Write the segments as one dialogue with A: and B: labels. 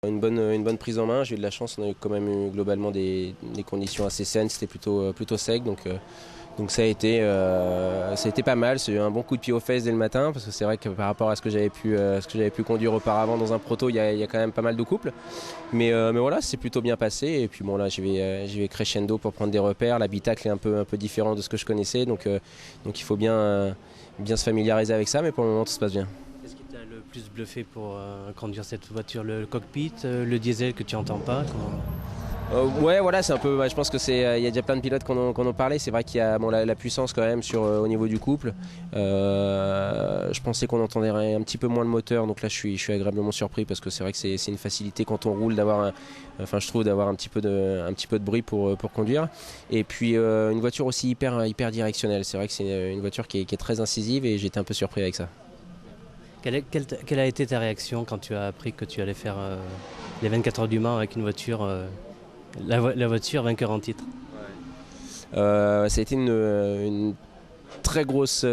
A: Une bonne prise en main, j'ai eu de la chance, on a quand même eu globalement des conditions assez saines, c'était plutôt sec, donc ça a été pas mal, c'est un bon coup de pied aux fesses dès le matin, parce que c'est vrai que par rapport à ce que j'avais pu conduire auparavant dans un proto, il y a quand même pas mal de couples, mais voilà, c'est plutôt bien passé, et puis bon là j'y vais crescendo pour prendre des repères, l'habitacle est un peu différent de ce que je connaissais, donc il faut bien se familiariser avec ça, mais pour le moment tout se passe bien.
B: Qu'est-ce qui t'a le plus bluffé pour conduire cette voiture? Le cockpit, le diesel que tu n'entends pas?
A: Ouais, voilà, c'est un peu. Je pense que il y a déjà plein de pilotes qui en ont parlé. C'est vrai qu'il y a la puissance quand même au niveau du couple. Je pensais qu'on entendrait un petit peu moins le moteur, donc là je suis agréablement surpris parce que c'est vrai que c'est une facilité quand on roule je trouve d'avoir un petit peu de bruit pour conduire. Et puis une voiture aussi hyper directionnelle. C'est vrai que c'est une voiture qui est très incisive et j'étais un peu surpris avec ça.
B: Quelle a été ta réaction quand tu as appris que tu allais faire les 24 heures du Mans avec une voiture, la voiture vainqueur en titre?
A: Ça a été une très grosse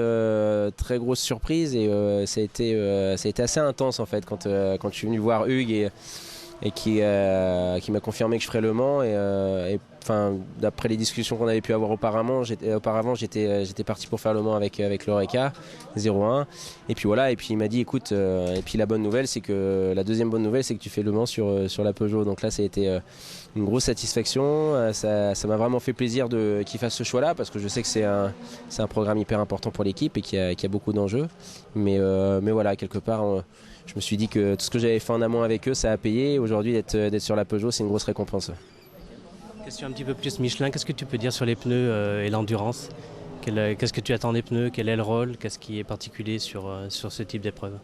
A: surprise et ça a été assez intense en fait quand je suis venu voir Hugues et qui m'a confirmé que je ferais le Mans enfin, d'après les discussions qu'on avait pu avoir auparavant, j'étais parti pour faire le Mans avec l'Oreca 01 et puis voilà, et puis il m'a dit écoute, et puis la deuxième bonne nouvelle c'est que tu fais le Mans sur la Peugeot, donc là ça a été une grosse satisfaction, ça m'a vraiment fait plaisir qu'il fasse ce choix là parce que je sais que c'est un programme hyper important pour l'équipe et qu'il y a beaucoup d'enjeux, mais voilà, quelque part je me suis dit que tout ce que j'avais fait en amont avec eux ça a payé, aujourd'hui d'être sur la Peugeot c'est une grosse récompense.
B: Question un petit peu plus Michelin, qu'est-ce que tu peux dire sur les pneus et l'endurance? Qu'est-ce que tu attends des pneus? Quel est le rôle? Qu'est-ce qui est particulier sur ce type d'épreuve?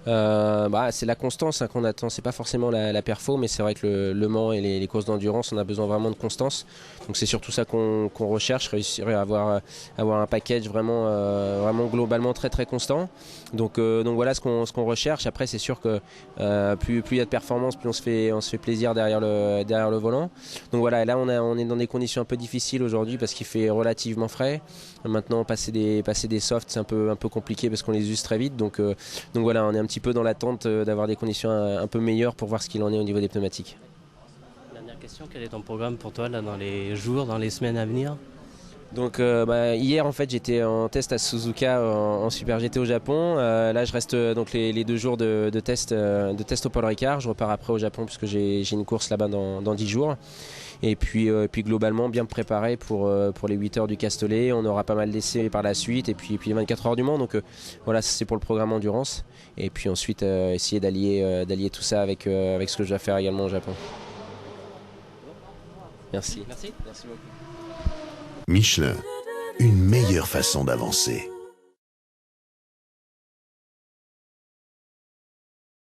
A: C'est la constance qu'on attend, c'est pas forcément la perfo, mais c'est vrai que le Mans et les courses d'endurance, on a besoin vraiment de constance. Donc c'est surtout ça qu'on recherche, réussir à avoir un package vraiment globalement très constant. Donc voilà ce qu'on recherche. Après c'est sûr que plus il y a de performance, plus on se fait plaisir derrière le volant. Donc voilà, et là on est dans des conditions un peu difficiles aujourd'hui parce qu'il fait relativement frais. Maintenant passer des softs c'est un peu compliqué parce qu'on les use très vite. Donc voilà, on est un petit peu dans l'attente d'avoir des conditions un peu meilleures pour voir ce qu'il en est au niveau des pneumatiques.
B: Dernière question, quel est ton programme pour toi là, dans les jours, dans les semaines à venir?
A: Donc hier en fait j'étais en test à Suzuka en Super GT au Japon. Là je reste donc les 2 jours de test au Paul Ricard. Je repars après au Japon puisque j'ai une course là-bas dans 10 jours. Et puis globalement bien me préparer pour les 8 heures du Castellet. On aura pas mal d'essais par la suite et puis les 24 heures du Mans. Donc voilà, c'est pour le programme endurance. Et puis ensuite essayer d'allier tout ça avec ce que je dois faire également au Japon. Merci.
B: Merci.
A: Merci beaucoup.
C: Michelin, une meilleure façon d'avancer.